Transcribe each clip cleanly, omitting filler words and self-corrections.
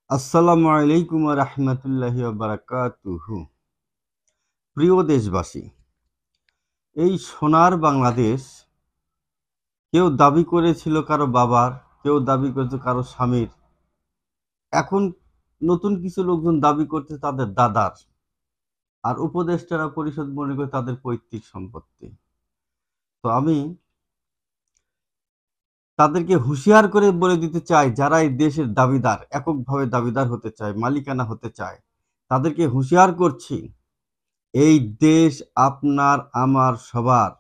আসসালামু আলাইকুম ওয়া রাহমাতুল্লাহি ওয়া বারাকাতুহু। প্রিয় দেশবাসী, এই সোনার বাংলাদেশ কেউ দাবি করেছিল কারো বাবার, কেউ দাবি করেছে কারো স্বামীর। এখন নতুন কিছু লোকজন দাবি করছে তাদের দাদার, আর উপদেষ্টারা পরিষদ মনে করে তাদের পৈতৃক সম্পত্তি। তো আমি তাদেরকে হুঁশিয়ার করে বলে দিতে চাই, যারা এই দেশের দাবিদার, এককভাবে দাবিদার হতে চায়, মালিকানা হতে চায়, তাদেরকে হুঁশিয়ার করছি, এই দেশ আপনার আমার সবার।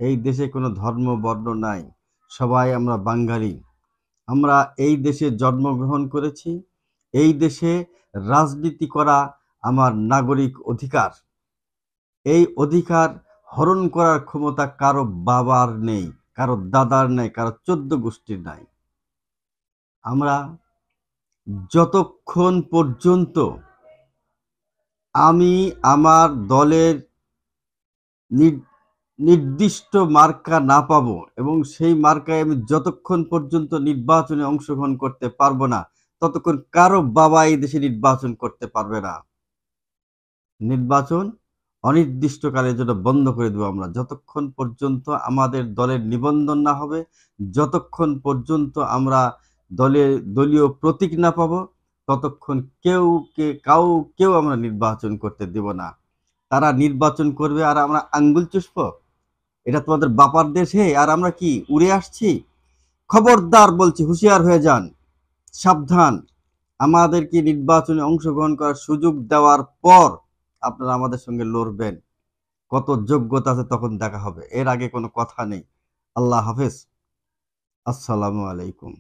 এই দেশে কোনো ধর্ম বর্ণ নাই, সবাই আমরা বাঙালি। আমরা এই দেশে জন্মগ্রহণ করেছি, এই দেশে রাজনীতি করা আমার নাগরিক অধিকার। এই অধিকার হরণ করার ক্ষমতা কারো বাবার নেই, কারো দাদার নেই, কারো 14 গোষ্ঠীর নাই। আমরা যতক্ষণ পর্যন্ত আমি আমার দলের নির্দিষ্ট মার্কা না পাবো, এবং সেই মার্কায় আমি যতক্ষণ পর্যন্ত নির্বাচনে অংশগ্রহণ করতে পারবো না, ততক্ষণ কারো বাবা এই দেশে নির্বাচন করতে পারবে না। নির্বাচন অনির্দিষ্টকালের জন্য বন্ধ করে দেবো আমরা, যতক্ষণ পর্যন্ত আমাদের দলের নিবন্ধন না হবে, যতক্ষণ পর্যন্ত আমরা দলীয় প্রতীক না পাবো, ততক্ষণ কেউ আমরা নির্বাচন করতে দেব না। তারা নির্বাচন করবে আর আমরা আঙ্গুল চুষবো? এটা তোমাদের বাপার দেশ, হে, আর আমরা কি উড়ে আসছি? খবরদার বলছি, হুঁশিয়ার হয়ে যান, সাবধান। আমাদেরকে নির্বাচনে অংশগ্রহণ করার সুযোগ দেওয়ার পর আপনারা আমাদের সঙ্গে লড়বেন, কত যোগ্যতা আছে তখন দেখা হবে, এর আগে কোনো কথা নেই। আল্লাহ হাফেজ। আসসালামু আলাইকুম।